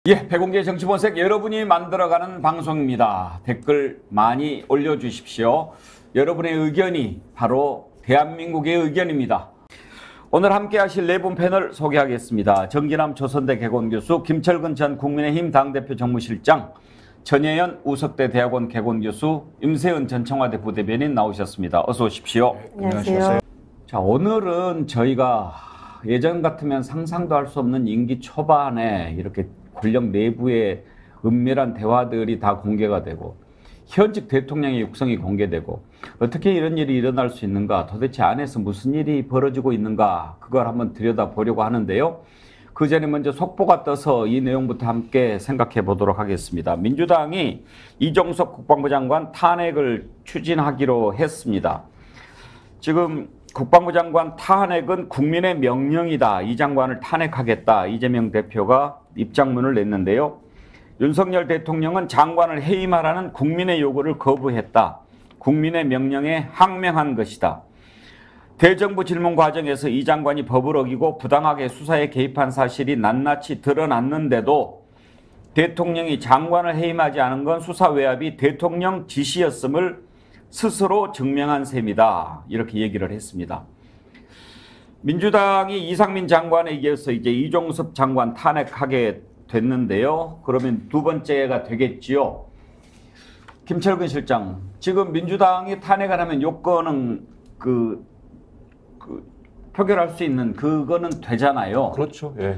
예, 백운기의 정치본색 여러분이 만들어가는 방송입니다. 댓글 많이 올려주십시오. 여러분의 의견이 바로 대한민국의 의견입니다. 오늘 함께 하실 네 분 패널 소개하겠습니다. 정기남 조선대 개건교수, 김철근 전 국민의힘 당대표 정무실장, 전혜연 우석대 대학원 개건교수, 임세은 전 청와대 부대변인 나오셨습니다. 어서 오십시오. 안녕하세요. 자, 오늘은 저희가 예전 같으면 상상도 할 수 없는 임기 초반에 이렇게 권력 내부의 은밀한 대화들이 다 공개가 되고 현직 대통령의 육성이 공개되고 어떻게 이런 일이 일어날 수 있는가, 도대체 안에서 무슨 일이 벌어지고 있는가, 그걸 한번 들여다보려고 하는데요. 그 전에 먼저 속보가 떠서 이 내용부터 함께 생각해 보도록 하겠습니다. 민주당이 이종석 국방부 장관 탄핵을 추진하기로 했습니다. 지금 국방부 장관 탄핵은 국민의 명령이다. 이 장관을 탄핵하겠다. 이재명 대표가 입장문을 냈는데요. 윤석열 대통령은 장관을 해임하라는 국민의 요구를 거부했다. 국민의 명령에 항명한 것이다. 대정부 질문 과정에서 이 장관이 법을 어기고 부당하게 수사에 개입한 사실이 낱낱이 드러났는데도 대통령이 장관을 해임하지 않은 건 수사 외압이 대통령 지시였음을 스스로 증명한 셈이다. 이렇게 얘기를 했습니다. 민주당이 이상민 장관에 이어서 이제 이종섭 장관 탄핵하게 됐는데요. 그러면 두 번째가 되겠지요. 김철근 실장, 지금 민주당이 탄핵을 하면 요건은 표결할 수 있는 그거는 되잖아요. 그렇죠. 예.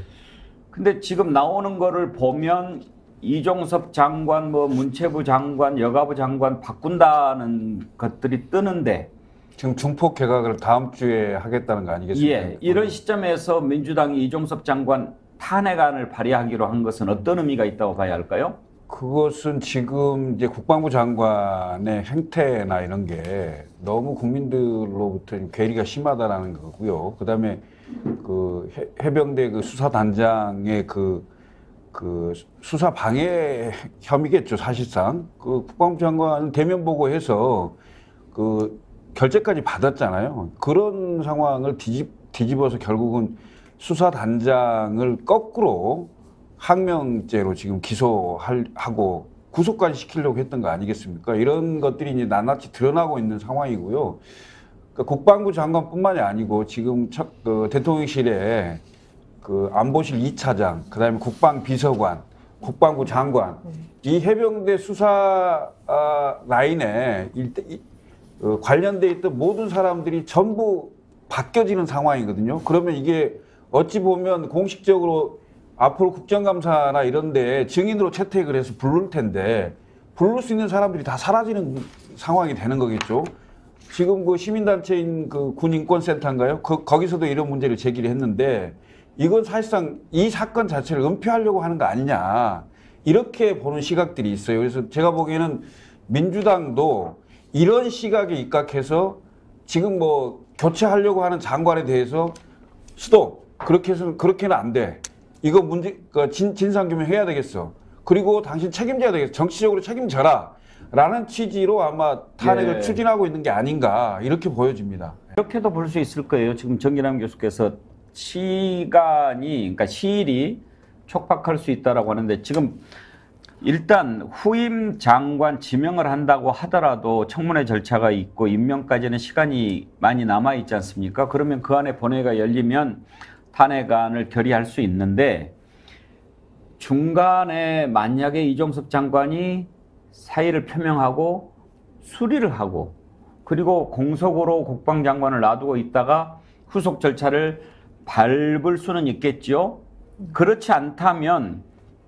근데 지금 나오는 거를 보면 이종섭 장관, 문체부 장관, 여가부 장관 바꾼다는 것들이 뜨는데 지금 중폭 개각을 다음 주에 하겠다는 거 아니겠습니까? 예, 이런 시점에서 민주당이 이종섭 장관 탄핵안을 발의하기로 한 것은 어떤 의미가 있다고 봐야 할까요? 그것은 지금 이제 국방부 장관의 행태나 이런 게 너무 국민들로부터 괴리가 심하다라는 거고요. 그다음에 그 해병대 그 수사단장의 그 수사 방해 혐의겠죠, 사실상. 그 국방부 장관은 대면 보고해서 그 결재까지 받았잖아요. 그런 상황을 뒤집어서 결국은 수사단장을 거꾸로 항명죄로 지금 기소하고 구속까지 시키려고 했던 거 아니겠습니까? 이런 것들이 이제 낱낱이 드러나고 있는 상황이고요. 그러니까 국방부 장관뿐만이 아니고 지금 대통령실에 그 안보실 2차장, 그다음에 국방비서관, 국방부 장관, 이 해병대 수사 라인에 관련돼 있던 모든 사람들이 전부 바뀌어지는 상황이거든요. 그러면 이게 어찌 보면 공식적으로 앞으로 국정감사나 이런 데 증인으로 채택을 해서 부를 텐데 부를 수 있는 사람들이 다 사라지는 상황이 되는 거겠죠. 지금 그 시민단체인 그 군인권센터인가요? 거기서도 이런 문제를 제기를 했는데 이건 사실상 이 사건 자체를 은폐하려고 하는 거 아니냐, 이렇게 보는 시각들이 있어요. 그래서 제가 보기에는 민주당도 이런 시각에 입각해서 지금 교체하려고 하는 장관에 대해서 스톱, 그렇게는 안 돼. 이거 문제, 진상규명 해야 되겠어. 그리고 당신 책임져야 되겠어. 정치적으로 책임져라. 라는 취지로 아마 탄핵을 추진하고 있는 게 아닌가, 이렇게 보여집니다. 이렇게도 볼 수 있을 거예요. 지금 정기남 교수께서 그러니까 시일이 촉박할 수 있다라고 하는데, 지금 일단 후임 장관 지명을 한다고 하더라도 청문회 절차가 있고 임명까지는 시간이 많이 남아 있지 않습니까? 그러면 그 안에 본회의가 열리면 탄핵안을 결의할 수 있는데, 중간에 만약에 이종섭 장관이 사의를 표명하고 수리를 하고 그리고 공석으로 국방장관을 놔두고 있다가 후속 절차를 밟을 수는 있겠죠. 그렇지 않다면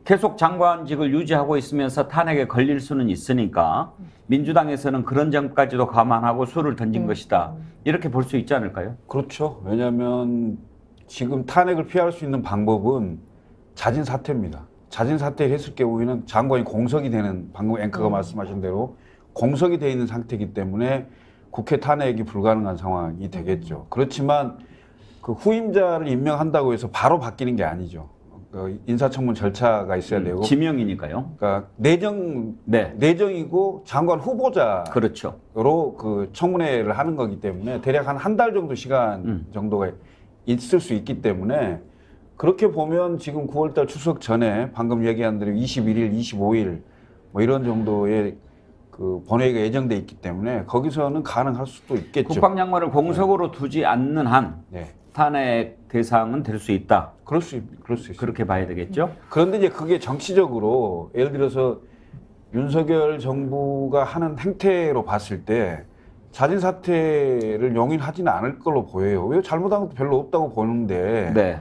계속 장관직을 유지하고 있으면서 탄핵에 걸릴 수는 있으니까 민주당에서는 그런 점까지도 감안하고 수를 던진 것이다. 이렇게 볼 수 있지 않을까요? 그렇죠. 왜냐하면 지금 탄핵을 피할 수 있는 방법은 자진 사퇴입니다. 자진 사퇴를 했을 경우에는 장관이 공석이 되는, 방금 앵커가 말씀하신 대로 공석이 되어 있는 상태이기 때문에 국회 탄핵이 불가능한 상황이 되겠죠. 그렇지만 그 후임자를 임명한다고 해서 바로 바뀌는 게 아니죠. 그 인사청문 절차가 있어야 되고. 지명이니까요. 그러니까 내정이고 장관 후보자로 그렇죠. 그 청문회를 하는 거기 때문에 대략 한 달 정도 시간 정도가 있을 수 있기 때문에 그렇게 보면 지금 9월달 추석 전에 방금 얘기한 대로 21일, 25일 뭐 이런 정도의 그 본회의가 예정돼 있기 때문에 거기서는 가능할 수도 있겠죠. 국방장관을 공석으로 두지 않는 한 네. 탄핵 대상은 될 수 있다. 그럴 수 있어요. 그렇게 봐야 되겠죠? 그런데 이제 그게 정치적으로 예를 들어서 윤석열 정부가 하는 행태로 봤을 때 자진 사퇴를 용인하지는 않을 걸로 보여요. 왜 잘못한 것도 별로 없다고 보는데 네.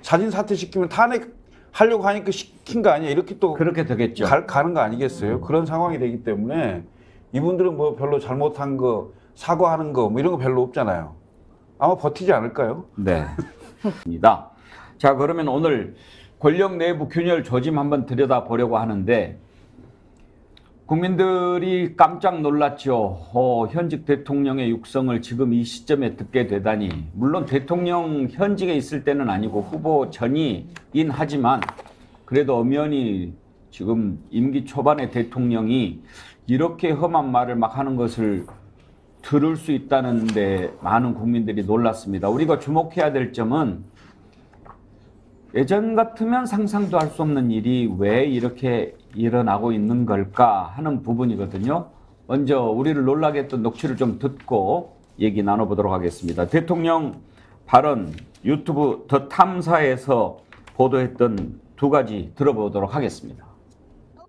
자진 사퇴 시키면 탄핵하려고 하니까 시킨 거 아니야? 이렇게 또 그렇게 되겠죠. 가는 거 아니겠어요? 그런 상황이 되기 때문에 이분들은 뭐 별로 잘못한 거 사과하는 거 뭐 이런 거 별로 없잖아요. 아마 버티지 않을까요? 네. 입니다. 자, 그러면 오늘 권력 내부 균열 조짐 한번 들여다보려고 하는데 국민들이 깜짝 놀랐죠. 현직 대통령의 육성을 지금 이 시점에 듣게 되다니. 물론 대통령 현직에 있을 때는 아니고 후보 전이긴 하지만 그래도 엄연히 지금 임기 초반의 대통령이 이렇게 험한 말을 막 하는 것을 들을 수 있다는데 많은 국민들이 놀랐습니다. 우리가 주목해야 될 점은 예전 같으면 상상도 할 수 없는 일이 왜 이렇게 일어나고 있는 걸까 하는 부분이거든요. 먼저 우리를 놀라게 했던 녹취를 좀 듣고 얘기 나눠보도록 하겠습니다. 대통령 발언 유튜브 더 탐사에서 보도했던 두 가지 들어보도록 하겠습니다.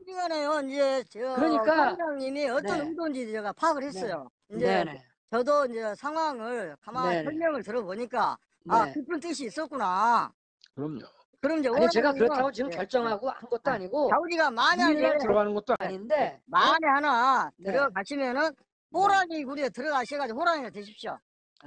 시간에요. 이제 그러니까 원장님이 어떤 네. 의도인지 제가 파악을 했어요. 이제 네네. 저도 이제 상황을 가만히 네네. 설명을 들어보니까 아 네. 깊은 뜻이 있었구나. 그럼요. 그럼 이제 아니 제가 원장님은 그렇다고 지금 네. 결정하고 한 것도 아니고 자우지가 만약에 일을 들어가는 것도 아닌데 만에 하나 네. 들어가시면은 호랑이 굴에 들어가셔가지고 호랑이가 되십시오.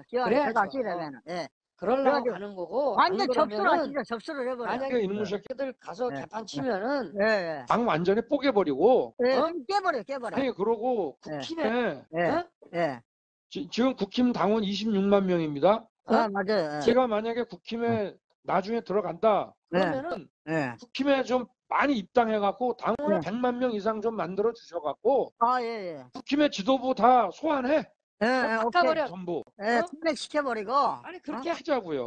기왕에 그래야죠. 들어가시려면 예. 그러려고 그래가지고 가는 거고 완전 안 접수를 그러면은 하시죠. 접수를 해버려. 만약에 이놈의 새끼 새끼들 가서 네. 개판 치면은 예. 당 완전히 뽀개버리고 예. 어? 깨버려. 아니 그러고 예. 국힘에 예. 어? 예. 지금 국힘 당원 26만 명입니다. 아 맞아요. 예. 제가 만약에 국힘에 나중에 들어간다 그러면은 예. 국힘에 좀 많이 입당해갖고 당원을 네. 100만 명 이상 좀 만들어 주셔갖고 아 예. 국힘의 지도부 다 소환해 예. 예. 오케이. 바꿔버려. 전부 예. 어? 탄핵시켜버리고. 아니 그렇게 하자고요.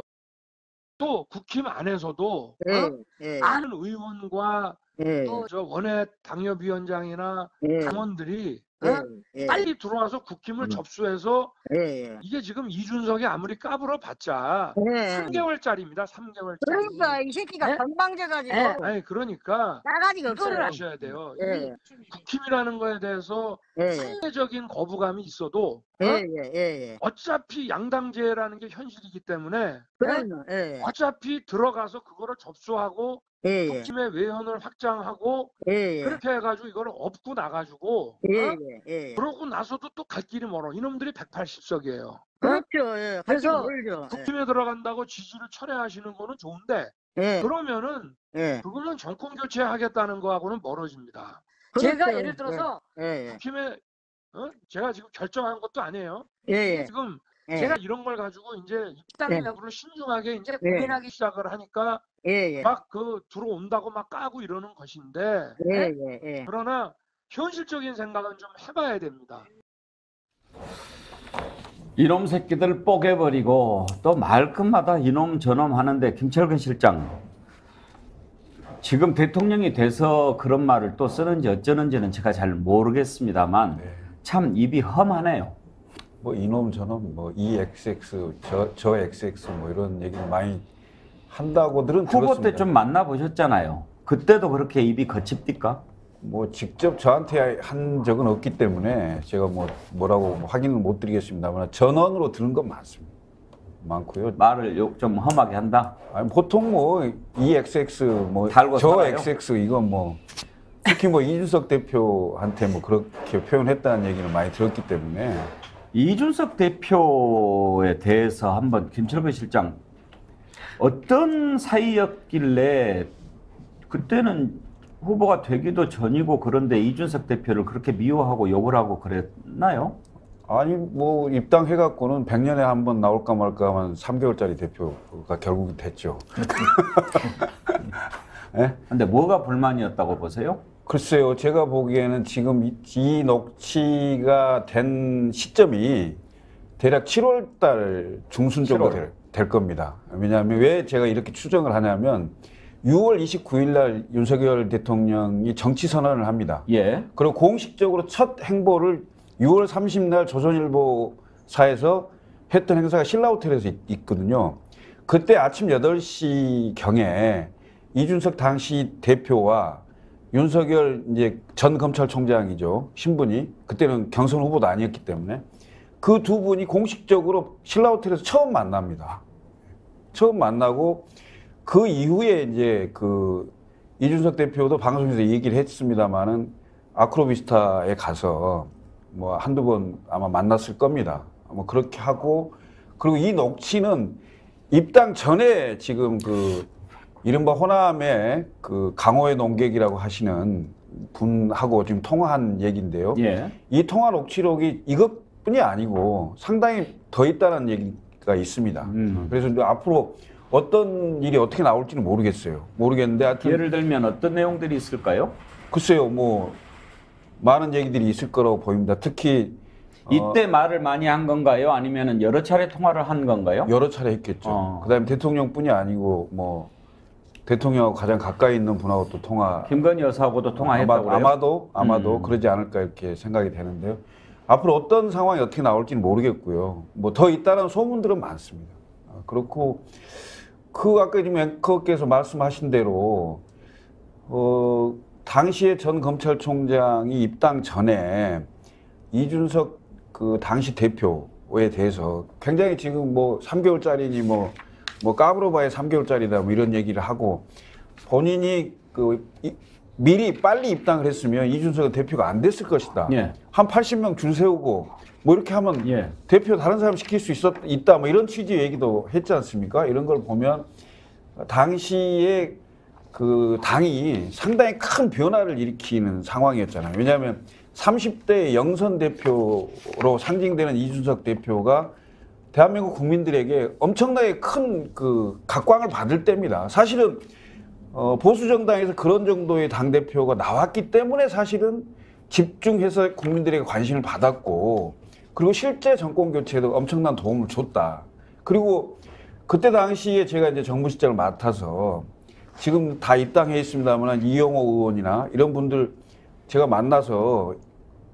또 국힘 안에서도 예. 예. 많은 의원과 예. 또 저 원외 당협위원장이나 예. 당원들이 예. 빨리 들어와서 국힘을 접수해서 예. 이게 지금 이준석이 아무리 까불어 봤자 예. 3개월짜리입니다. 3개월짜리. 그러니까 이 새끼가 예? 건방져가지고 예. 아니 그러니까 싸가지가 이거를 없어요. 아셔야 돼요. 예. 이 국힘이라는 거에 대해서 예. 상대적인 거부감이 있어도 예. 어차피 양당제라는 게 현실이기 때문에 그럼요. 예. 어차피 들어가서 그거를 접수하고 예. 국힘의 외연을 확장하고 예. 그렇게 해가지고 이걸 업고 나가지고 예. 그러고 나서도 또 갈 길이 멀어. 이놈들이 180석이에요. 그렇죠. 예. 그래서 그렇죠. 국힘에 들어간다고 지지를 철회하시는 거는 좋은데 예. 그러면은 예. 그거는 정권 교체하겠다는 거하고는 멀어집니다. 제가 그렇죠. 예를 들어서 예. 국힘에 제가 지금 결정한 것도 아니에요. 예. 지금 예. 제가 이런 걸 가지고 이제 입당 네. 여부를 신중하게 이제 네. 고민하기 시작을 하니까 예. 막 그 들어온다고 막 까고 이러는 것인데 예. 그러나 현실적인 생각은 좀 해봐야 됩니다. 이놈 새끼들 뽀개버리고 또 말끝마다 이놈 저놈 하는데 김철근 실장 지금 대통령이 돼서 그런 말을 또 쓰는지 어쩌는지는 제가 잘 모르겠습니다만 참 입이 험하네요. 뭐 이놈 저놈 뭐 EXX 저 XX 뭐 이런 얘기를 많이 한다고들은 후보 들었습니다. 때 좀 만나보셨잖아요. 그때도 그렇게 입이 거칩니까? 뭐 직접 저한테 한 적은 없기 때문에 제가 뭐라고 확인을 못 드리겠습니다만 전원으로 들은 건 많고요. 말을 좀 험하게 한다? 아니, 보통 뭐 EXX 뭐 달고 저 살아요? XX 이건 뭐 특히 뭐 이준석 대표한테 뭐 그렇게 표현했다는 얘기를 많이 들었기 때문에 이준석 대표에 대해서 한번 김철근 실장 어떤 사이였길래 그때는 후보가 되기도 전이고 그런데 이준석 대표를 그렇게 미워하고 욕을 하고 그랬나요? 아니 뭐 입당해갖고는 100년에 한 번 나올까 말까 하면 3개월짜리 대표가 결국 됐죠. 네? 근데 뭐가 불만이었다고 보세요? 글쎄요, 제가 보기에는 지금 이 녹취가 된 시점이 대략 7월 달 중순 정도 7월. 될 겁니다. 왜냐하면 왜 제가 이렇게 추정을 하냐면 6월 29일 날 윤석열 대통령이 정치 선언을 합니다. 예. 그리고 공식적으로 첫 행보를 6월 30일 조선일보사에서 했던 행사가 신라호텔에서 있거든요. 그때 아침 8시 경에 이준석 당시 대표와 윤석열 이제 전 검찰총장이죠. 신분이 그때는 경선 후보도 아니었기 때문에 그 두 분이 공식적으로 신라호텔에서 처음 만납니다. 처음 만나고 그 이후에 이제 그 이준석 대표도 방송에서 얘기를 했습니다만은 아크로비스타에 가서 뭐 한두 번 아마 만났을 겁니다. 뭐 그렇게 하고 그리고 이 녹취는 입당 전에 지금 그 이른바 호남의 그 강호의 농객이라고 하시는 분하고 지금 통화한 얘기인데요. 예. 이 통화 녹취록이 이것뿐이 아니고 상당히 더 있다는 얘기가 있습니다. 그래서 이제 앞으로 어떤 일이 어떻게 나올지는 모르겠는데 하여튼 예를 들면 어떤 내용들이 있을까요? 글쎄요, 뭐 많은 얘기들이 있을 거라고 보입니다. 특히 이때 말을 많이 한 건가요? 아니면 여러 차례 통화를 한 건가요? 여러 차례 했겠죠. 그다음에 대통령뿐이 아니고 뭐 대통령하고 가장 가까이 있는 분하고 또 통화. 김건희 여사하고도 통화했다고요? 아마도 그러지 않을까 이렇게 생각이 되는데요. 앞으로 어떤 상황이 어떻게 나올지는 모르겠고요. 뭐 더 있다는 소문들은 많습니다. 그렇고 그 아까 지금 앵커께서 말씀하신 대로 당시에 전 검찰총장이 입당 전에 이준석 그 당시 대표에 대해서 굉장히 지금 뭐 3개월짜리니 뭐 까불어봐야 3개월짜리다 뭐 이런 얘기를 하고 본인이 미리 빨리 입당을 했으면 이준석 대표가 안 됐을 것이다. 예. 한 80명 줄 세우고 뭐 이렇게 하면 예. 대표 다른 사람 시킬 수 있다 뭐 이런 취지의 얘기도 했지 않습니까? 이런 걸 보면 당시에 그 당이 상당히 큰 변화를 일으키는 상황이었잖아요. 왜냐하면 30대 영선 대표로 상징되는 이준석 대표가 대한민국 국민들에게 엄청나게 큰 그 각광을 받을 때입니다. 사실은 보수 정당에서 그런 정도의 당 대표가 나왔기 때문에 사실은 집중해서 국민들에게 관심을 받았고 그리고 실제 정권 교체에도 엄청난 도움을 줬다. 그리고 그때 당시에 제가 이제 정무실장을 맡아서 지금 다 입당해 있습니다만 이영호 의원이나 이런 분들 제가 만나서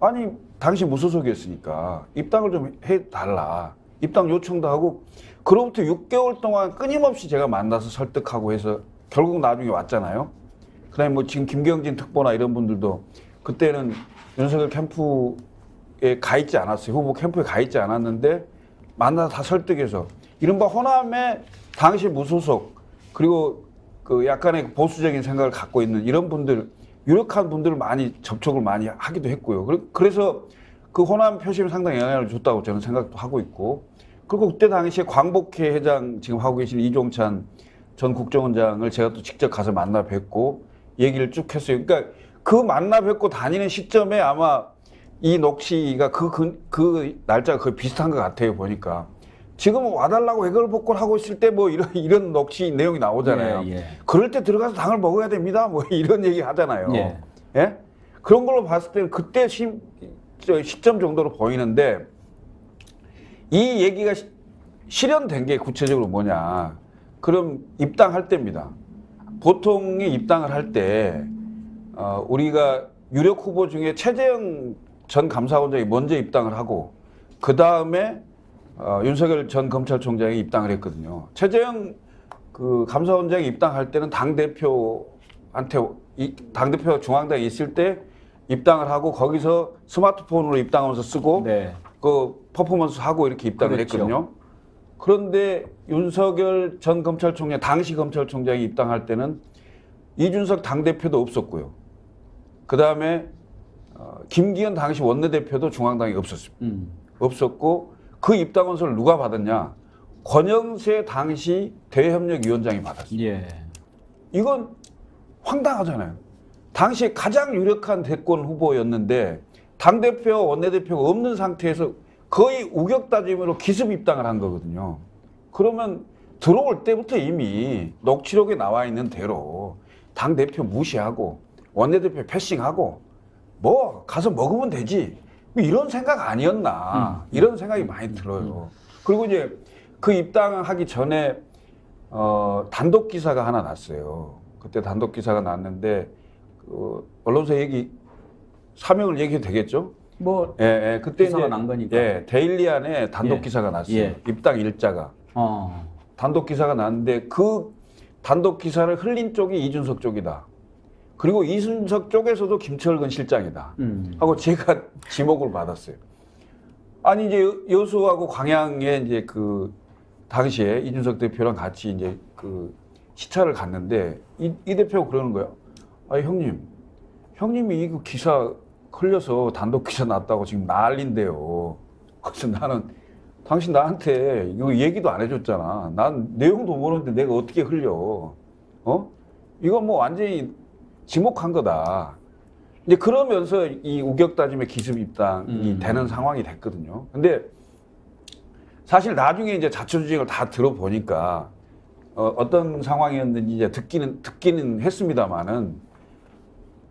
아니 당시 무소속이었으니까 입당을 좀 해달라. 입당 요청도 하고 그로부터 6개월 동안 끊임없이 제가 만나서 설득하고 해서 결국 나중에 왔잖아요. 그다음에 뭐 지금 김경진 특보나 이런 분들도 그때는 윤석열 캠프에 가 있지 않았어요. 후보 캠프에 가 있지 않았는데 만나서 다 설득해서 이른바 호남의 당시 무소속 그리고 그 약간의 보수적인 생각을 갖고 있는 이런 분들 유력한 분들을 많이 접촉을 많이 하기도 했고요. 그래서 그 호남 표심에 상당히 영향을 줬다고 저는 생각도 하고 있고 그리고 그때 당시에 광복회 회장 지금 하고 계신 이종찬 전 국정원장을 제가 또 직접 가서 만나 뵙고 얘기를 쭉 했어요. 그러니까 그 만나 뵙고 다니는 시점에 아마 이 녹취가 그 날짜가 거의 비슷한 것 같아요. 보니까 지금 와달라고 외걸복걸 하고 있을 때 뭐 이런 녹취 내용이 나오잖아요. 예. 그럴 때 들어가서 당을 먹어야 됩니다. 뭐 이런 얘기 하잖아요. 예. 예? 그런 걸로 봤을 때는 그때 시점 정도로 보이는데 이 얘기가 실현된 게 구체적으로 뭐냐. 그럼 입당할 때입니다. 보통이 입당을 할 때 우리가 유력 후보 중에 최재형 전 감사원장이 먼저 입당을 하고 그 다음에 윤석열 전 검찰총장이 입당을 했거든요. 최재형 그 감사원장이 입당할 때는 당대표 중앙당에 있을 때 입당을 하고 거기서 스마트폰으로 입당하면서 쓰고 네. 그 퍼포먼스 하고 이렇게 입당을 그렇죠. 했거든요. 그런데 윤석열 전 검찰총장, 당시 검찰총장이 입당할 때는 이준석 당대표도 없었고요. 그 다음에 김기현 당시 원내대표도 중앙당에 없었습니다. 없었고 그 입당원서를 누가 받았냐? 권영세 당시 대협력위원장이 받았습니다. 예. 이건 황당하잖아요. 당시에 가장 유력한 대권 후보였는데 당대표와 원내대표가 없는 상태에서 거의 우격 따짐으로 기습 입당을 한 거거든요. 그러면 들어올 때부터 이미 녹취록에 나와 있는 대로 당대표 무시하고 원내대표 패싱하고 뭐 가서 먹으면 되지 뭐 이런 생각 아니었나 이런 생각이 많이 들어요. 그리고 이제 그 입당하기 전에 단독 기사가 하나 났어요. 그때 단독 기사가 났는데 언론사 사명을 얘기해도 되겠죠? 뭐 예, 그때 기사가 이제 난 거니까. 예, 데일리 안에 단독 예. 기사가 났어요. 예. 입당 일자가 단독 기사가 났는데 그 단독 기사를 흘린 쪽이 이준석 쪽이다. 그리고 이준석 쪽에서도 김철근 실장이다. 하고 제가 지목을 받았어요. 아니 이제 여수하고 광양에 이제 그 당시에 이준석 대표랑 같이 이제 그 시찰을 갔는데 이 대표가 그러는 거야. 아 형님이 이거 기사 흘려서 단독 기사 났다고 지금 난린데요. 그래서 나는 당신 나한테 이거 얘기도 안 해줬잖아. 난 내용도 모르는데 내가 어떻게 흘려? 이거 뭐 완전히 지목한 거다. 이제 그러면서 이 우격다짐의 기습 입당이 되는 상황이 됐거든요. 근데 사실 나중에 이제 자초지종을 다 들어보니까 어떤 상황이었는지 이제 듣기는 했습니다만은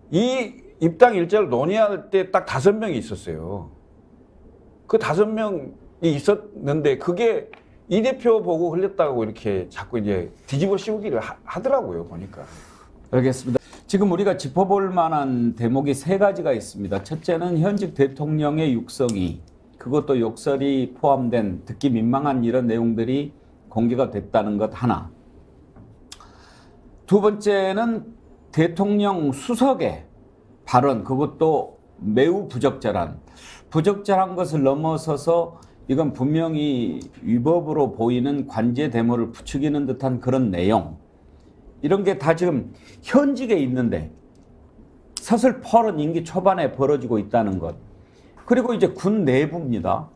이 입당 일자를 논의할 때 딱 5명이 있었어요. 그 5명이 있었는데 그게 이 대표 보고 흘렸다고 이렇게 자꾸 이제 뒤집어 씌우기를 하더라고요, 보니까. 알겠습니다. 지금 우리가 짚어볼 만한 대목이 3가지가 있습니다. 첫째는 현직 대통령의 육성이, 그것도 욕설이 포함된 듣기 민망한 이런 내용들이 공개가 됐다는 것 하나. 두 번째는 대통령 수석의 발언, 그것도 매우 부적절한 것을 넘어서서 이건 분명히 위법으로 보이는 관제 대모를 부추기는 듯한 그런 내용. 이런 게 다 지금 현직에 있는데 서슬퍼런 임기 초반에 벌어지고 있다는 것. 그리고 이제 군 내부입니다.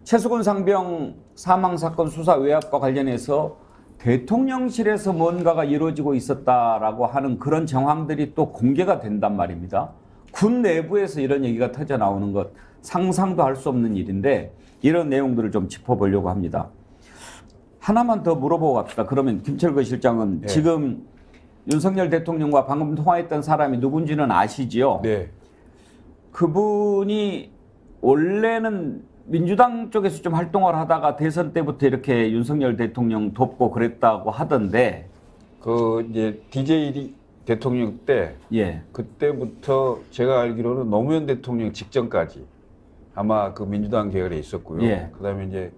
최수근 상병 사망사건 수사 외압과 관련해서 대통령실에서 뭔가가 이루어지고 있었다라고 하는 그런 정황들이 또 공개가 된단 말입니다. 군 내부에서 이런 얘기가 터져 나오는 것 상상도 할 수 없는 일인데 이런 내용들을 좀 짚어보려고 합니다. 하나만 더 물어보고 갑시다. 그러면 김철근 실장은 네. 지금 윤석열 대통령과 방금 통화했던 사람이 누군지는 아시지요? 네. 그분이 원래는 민주당 쪽에서 좀 활동을 하다가 대선 때부터 이렇게 윤석열 대통령 돕고 그랬다고 하던데. 그 이제 DJ 대통령 때 예. 그때부터 제가 알기로는 노무현 대통령 직전까지 아마 그 민주당 계열에 있었고요. 예. 그다음에 이제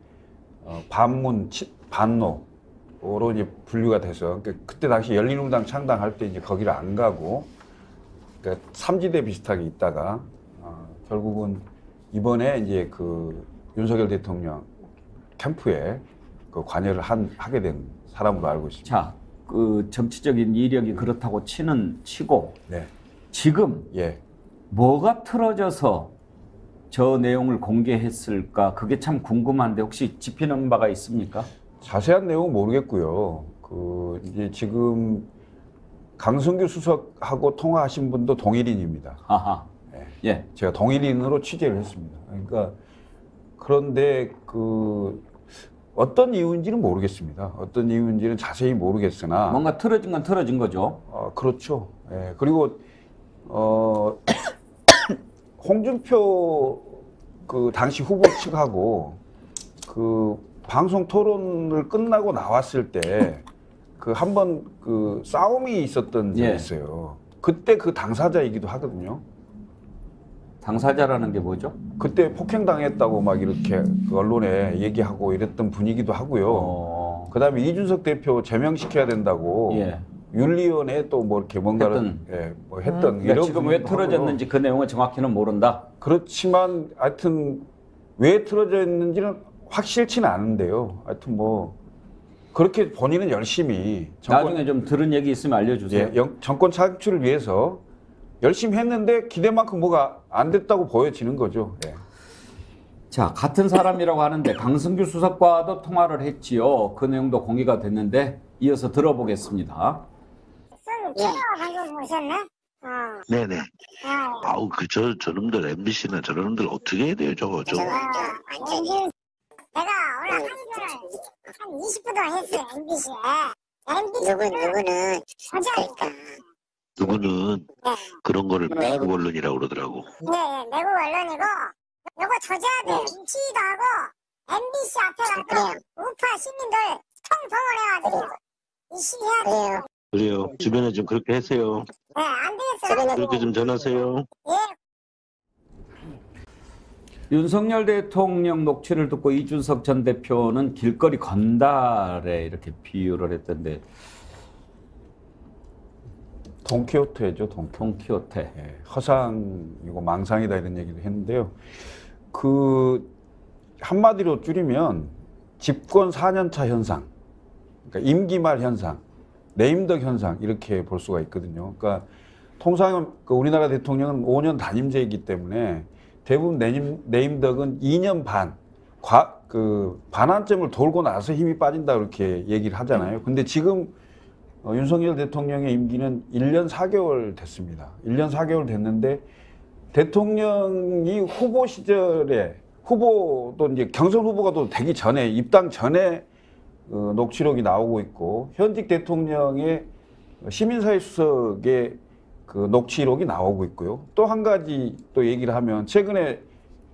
반노로 이제 분류가 돼서 그때 당시 열린우리당 창당할 때 이제 거기를 안 가고 그러니까 삼지대 비슷하게 있다가 결국은 이번에 이제 그 윤석열 대통령 캠프에 그 관여를 하게 된 사람으로 알고 있습니다. 자, 그 정치적인 이력이 그렇다고 치고 네. 지금 예. 뭐가 틀어져서 저 내용을 공개했을까? 그게 참 궁금한데 혹시 짚히는 바가 있습니까? 자세한 내용은 모르겠고요. 그 이제 지금 강성규 수석하고 통화하신 분도 동일인입니다. 아하. 예. 제가 동일인으로 취재를 했습니다. 그러니까 그런데 그 어떤 이유인지는 모르겠습니다. 어떤 이유인지는 자세히 모르겠으나 뭔가 틀어진 건 틀어진 거죠. 그렇죠. 예. 그리고 홍준표 그 당시 후보 측하고 그 방송 토론을 끝나고 나왔을 때 그 한번 그 싸움이 있었던 적이 예. 있어요. 그때 그 당사자이기도 하거든요. 당사자라는 게 뭐죠? 그때 폭행당했다고 막 이렇게 그 언론에 얘기하고 이랬던 분위기도 하고요. 그다음에 이준석 대표 제명시켜야 된다고 예. 윤리위원회에 또 뭐 이렇게 뭔가를 했던 그러니까 지금 왜 틀어졌는지 그 내용은 정확히는 모른다. 그렇지만 하여튼 왜 틀어져 있는지는 확실치는 않은데요. 하여튼 뭐 그렇게 본인은 열심히 나중에 좀 들은 얘기 있으면 알려주세요. 정권 창출을 위해서 열심히 했는데 기대만큼 뭐가 안 됐다고 보여지는 거죠. 예. 자, 같은 사람이라고 하는데 강승규 수석과도 통화를 했지요. 그 내용도 공개가 됐는데 이어서 들어보겠습니다. 방금 오셨나? 네네. 아우 저놈들 MBC는 저놈들 어떻게 해야 돼요 저거. 내가 오늘 한의견을 한 20분 동안 했어요. MBC에. 누구는 그러니까. 누구는 그런 거를 내국 언론이라고 그러더라고. 네, 내국 언론이고 요거 저자들 김치희도 하고 MBC 앞에 가서 우파 우파 시민들 총동원해가지고 이시해야 돼요. 그래요. 주변에 좀 그렇게 하세요. 네, 안 되겠어요. 그렇게 좀 전하세요. 예. 윤석열 대통령 녹취를 듣고 이준석 전 대표는 길거리 건달에 이렇게 비유를 했던데 돈키호테죠, 돈키호테. 돈키호테. 예, 허상이고 망상이다 이런 얘기도 했는데요. 그 한마디로 줄이면 집권 4년차 현상, 그러니까 임기 말 현상, 레임덕 현상 이렇게 볼 수가 있거든요. 그러니까 통상 우리나라 대통령은 5년 단임제이기 때문에 대부분 레임덕은 2년 반, 반환점을 돌고 나서 힘이 빠진다 그렇게 얘기를 하잖아요. 근데 지금 윤석열 대통령의 임기는 1년 4개월 됐습니다. 1년 4개월 됐는데 대통령이 후보 시절에 후보도 이제 경선 후보가 또 되기 전에 입당 전에 녹취록이 나오고 있고 현직 대통령의 시민사회 수석의 그 녹취록이 나오고 있고요. 또 한 가지 또 얘기를 하면 최근에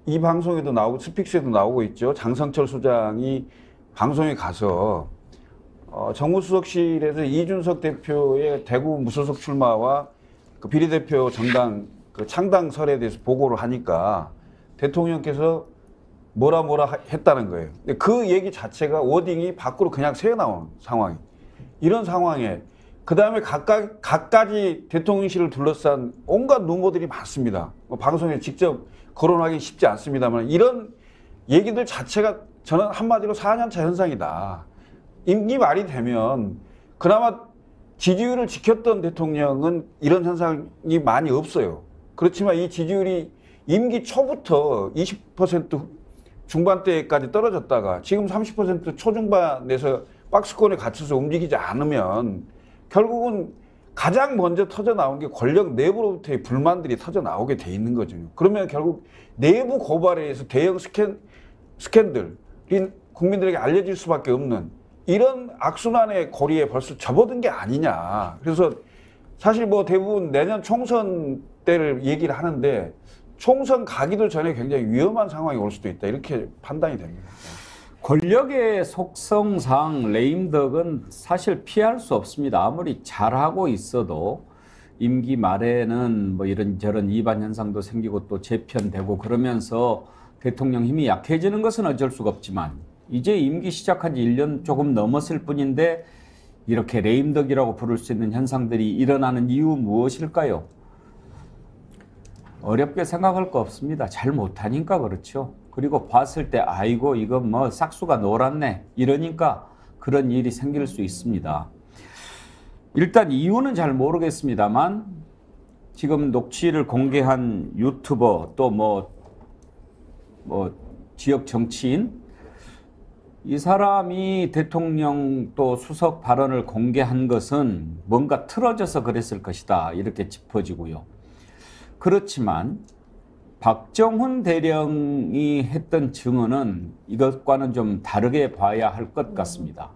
이 방송에도 나오고 스픽스에도 나오고 있죠. 장성철 수장이 방송에 가서 정무수석실에서 이준석 대표의 대구 무소속 출마와 그 비례대표 정당 그 창당설에 대해서 보고를 하니까 대통령께서 뭐라 했다는 거예요. 근데 그 얘기 자체가 워딩이 밖으로 그냥 새어나온 상황이. 이런 상황에 그 다음에 각가지 대통령실을 둘러싼 온갖 루머들이 많습니다. 방송에 직접 거론하기 쉽지 않습니다만 이런 얘기들 자체가 저는 한마디로 4년차 현상이다. 임기 말이 되면 그나마 지지율을 지켰던 대통령은 이런 현상이 많이 없어요. 그렇지만 이 지지율이 임기 초부터 20% 중반대까지 떨어졌다가 지금 30% 초중반에서 박스권에 갇혀서 움직이지 않으면 결국은 가장 먼저 터져 나온 게 권력 내부로부터의 불만들이 터져 나오게 돼 있는 거죠. 그러면 결국 내부 고발에 의해서 대형 스캔들이 국민들에게 알려질 수밖에 없는 이런 악순환의 고리에 벌써 접어든 게 아니냐. 그래서 사실 뭐 대부분 내년 총선 때를 얘기를 하는데 총선 가기도 전에 굉장히 위험한 상황이 올 수도 있다. 이렇게 판단이 됩니다. 권력의 속성상 레임덕은 사실 피할 수 없습니다. 아무리 잘하고 있어도 임기 말에는 뭐 이런저런 이반 현상도 생기고 또 재편되고 그러면서 대통령 힘이 약해지는 것은 어쩔 수가 없지만 이제 임기 시작한 지 1년 조금 넘었을 뿐인데 이렇게 레임덕이라고 부를 수 있는 현상들이 일어나는 이유 무엇일까요? 어렵게 생각할 거 없습니다. 잘 못하니까 그렇죠. 그리고 봤을 때 아이고 이거 뭐 싹수가 놀았네 이러니까 그런 일이 생길 수 있습니다. 일단 이유는 잘 모르겠습니다만 지금 녹취를 공개한 유튜버 또 뭐 지역 정치인 이 사람이 대통령 또 수석 발언을 공개한 것은 뭔가 틀어져서 그랬을 것이다 이렇게 짚어지고요. 그렇지만 박정훈 대령이 했던 증언은 이것과는 좀 다르게 봐야 할 것 같습니다.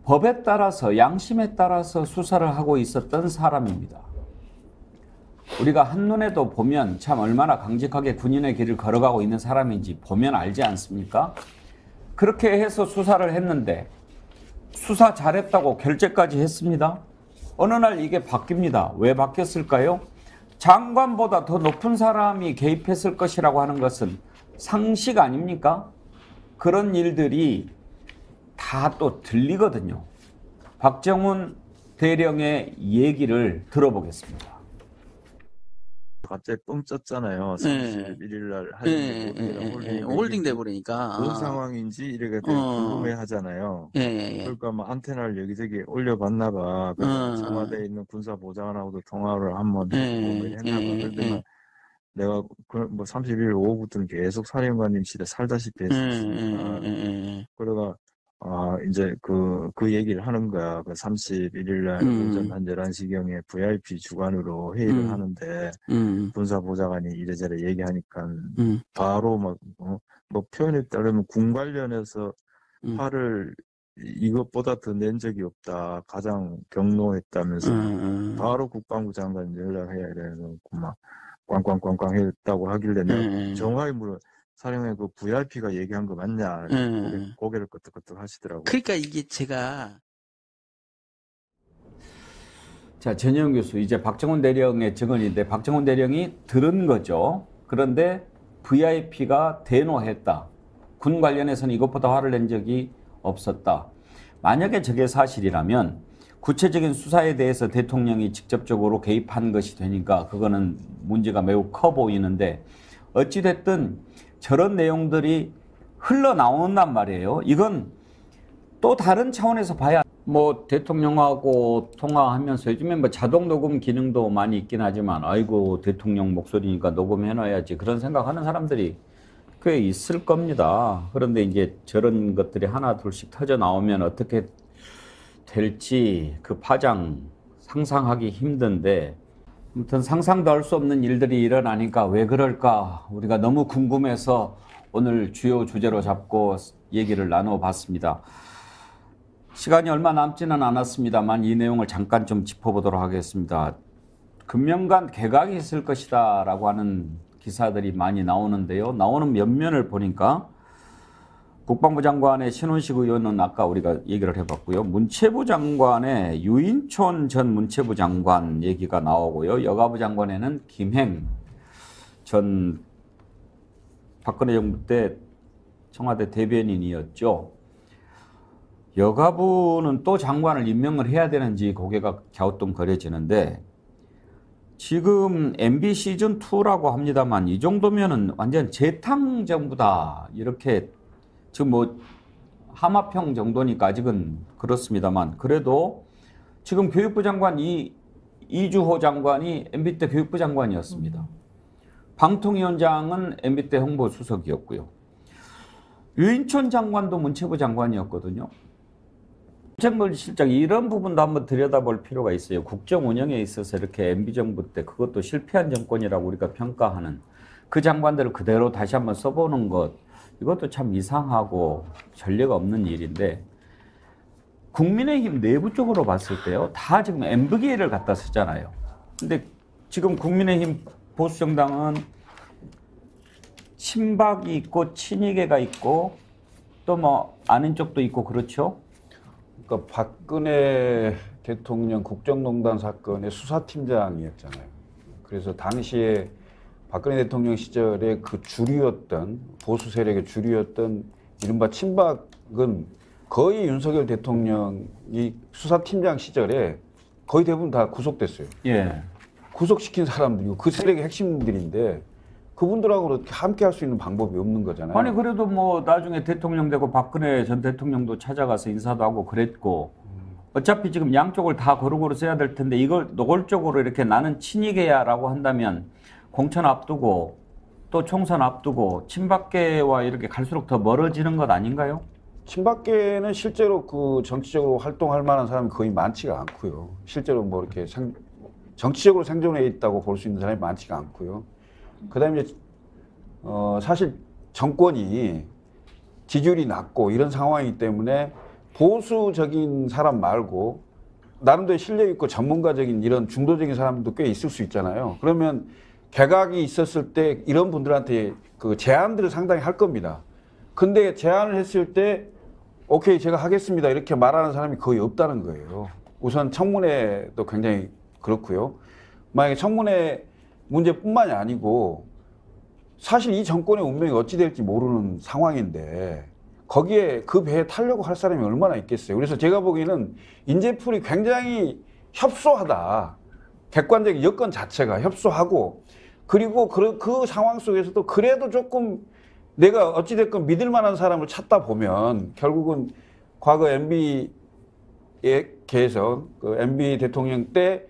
법에 따라서 양심에 따라서 수사를 하고 있었던 사람입니다. 우리가 한눈에도 보면 참 얼마나 강직하게 군인의 길을 걸어가고 있는 사람인지 보면 알지 않습니까? 그렇게 해서 수사를 했는데 수사 잘했다고 결재까지 했습니다. 어느 날 이게 바뀝니다. 왜 바뀌었을까요? 장관보다 더 높은 사람이 개입했을 것이라고 하는 것은 상식 아닙니까? 그런 일들이 다 또 들리거든요. 박정훈 대령의 얘기를 들어보겠습니다. 갑자기 뻥 쪘잖아요. 31일 날 하는 홀딩 돼버리니까 뭔 상황인지 이렇게 궁금해 하잖아요. 그러니까 뭐 안테나를 여기저기 올려봤나 봐. 청와대에 있는 군사보좌관하고도 통화를 한번 했나 봐. 그랬더니 내가 뭐 31일 오후부터는 계속 사령관님 집에 살다시피 했었으니까. 그러다가 이제 그 얘기를 하는 거야. 그 31일날 오전 한 11시경에 VIP 주관으로 회의를 하는데, 군사보좌관이 이래저래 얘기하니까, 바로 뭐 표현에 따르면 군 관련해서 화를 이것보다 더 낸 적이 없다. 가장 경로했다면서, 바로 국방부 장관 연락해야 되는 막, 꽝꽝꽝꽝 했다고 하길래 내가 정확히 물어, 사령의 그 VIP가 얘기한 거 맞냐? 고개를 끄덕끄덕 하시더라고요. 그러니까 이게 제가 자, 전영 교수, 이제 박정훈 대령의 증언인데 박정훈 대령이 들은 거죠. 그런데 VIP가 대노했다. 군 관련해서는 이것보다 화를 낸 적이 없었다. 만약에 저게 사실이라면 구체적인 수사에 대해서 대통령이 직접적으로 개입한 것이 되니까 그거는 문제가 매우 커 보이는데 어찌됐든 저런 내용들이 흘러나온단 말이에요. 이건 또 다른 차원에서 봐야 뭐 대통령하고 통화하면서 요즘에 뭐 자동 녹음 기능도 많이 있긴 하지만 아이고 대통령 목소리니까 녹음해놔야지 그런 생각하는 사람들이 꽤 있을 겁니다. 그런데 이제 저런 것들이 하나 둘씩 터져 나오면 어떻게 될지 그 파장 상상하기 힘든데 아무튼 상상도 할 수 없는 일들이 일어나니까 왜 그럴까 우리가 너무 궁금해서 오늘 주요 주제로 잡고 얘기를 나눠봤습니다. 시간이 얼마 남지는 않았습니다만 이 내용을 잠깐 좀 짚어보도록 하겠습니다. 금명간 개각이 있을 것이다 라고 하는 기사들이 많이 나오는데요. 나오는 면면을 보니까 국방부 장관의 신원식 의원은 아까 우리가 얘기를 해봤고요. 문체부 장관의 유인촌 전 문체부 장관 얘기가 나오고요. 여가부 장관에는 김행 전 박근혜 정부 때 청와대 대변인이었죠. 여가부는 또 장관을 임명을 해야 되는지 고개가 갸우뚱거려지는데 지금 MB 시즌2라고 합니다만 이 정도면은 완전 재탕 정부다. 이렇게 지금 뭐 하마평 정도니까 아직은 그렇습니다만 그래도 지금 교육부 장관 이주호 장관이 MB 때 교육부 장관이었습니다. 방통위원장은 MB 때 홍보수석이었고요. 유인촌 장관도 문체부 장관이었거든요. 정책실장 이런 부분도 한번 들여다볼 필요가 있어요. 국정 운영에 있어서 이렇게 MB정부 때 그것도 실패한 정권이라고 우리가 평가하는 그 장관들을 그대로 다시 한번 써보는 것 이것도 참 이상하고 전례가 없는 일인데 국민의힘 내부적으로 봤을 때요. 다 지금 MB계를 갖다 쓰잖아요. 근데 지금 국민의힘 보수정당은 친박이 있고 친이계가 있고 또 뭐 아는 쪽도 있고 그렇죠. 그러니까 박근혜 대통령 국정농단 사건의 수사팀장이었잖아요. 그래서 당시에 박근혜 대통령 시절에 그 주류였던 보수 세력의 주류였던 이른바 친박은 거의 윤석열 대통령이 수사팀장 시절에 거의 대부분 다 구속됐어요. 예. 구속시킨 사람들이고 그 세력의 핵심들인데 그분들하고 함께 할 수 있는 방법이 없는 거잖아요. 아니 그래도 뭐 나중에 대통령 되고 박근혜 전 대통령도 찾아가서 인사도 하고 그랬고 어차피 지금 양쪽을 다 고루고루 써야 될 텐데 이걸 노골적으로 이렇게 나는 친이계야라고 한다면 공천 앞두고 또 총선 앞두고 친박계와 이렇게 갈수록 더 멀어지는 것 아닌가요? 친박계는 실제로 그 정치적으로 활동할 만한 사람이 거의 많지가 않고요. 실제로 뭐 이렇게 정치적으로 생존해 있다고 볼 수 있는 사람이 많지가 않고요. 그다음에 이제 사실 정권이 지지율이 낮고 이런 상황이기 때문에 보수적인 사람 말고 나름대로 실력 있고 전문가적인 이런 중도적인 사람도 꽤 있을 수 있잖아요. 그러면 개각이 있었을 때 이런 분들한테 그 제안들을 상당히 할 겁니다. 근데 제안을 했을 때 오케이 제가 하겠습니다 이렇게 말하는 사람이 거의 없다는 거예요. 우선 청문회도 굉장히 그렇고요. 만약에 청문회 문제뿐만이 아니고 사실 이 정권의 운명이 어찌 될지 모르는 상황인데 거기에 그 배에 타려고 할 사람이 얼마나 있겠어요. 그래서 제가 보기에는 인재풀이 굉장히 협소하다. 객관적인 여건 자체가 협소하고 그리고 그 상황 속에서도 그래도 조금 내가 어찌됐건 믿을 만한 사람을 찾다 보면 결국은 과거 MB에 계에서 그 MB 대통령 때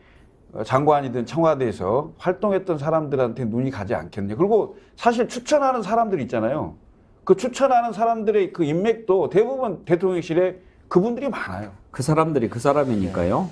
장관이든 청와대에서 활동했던 사람들한테 눈이 가지 않겠냐. 그리고 사실 추천하는 사람들 있잖아요. 그 추천하는 사람들의 그 인맥도 대부분 대통령실에 그분들이 많아요. 그 사람들이 그 사람이니까요.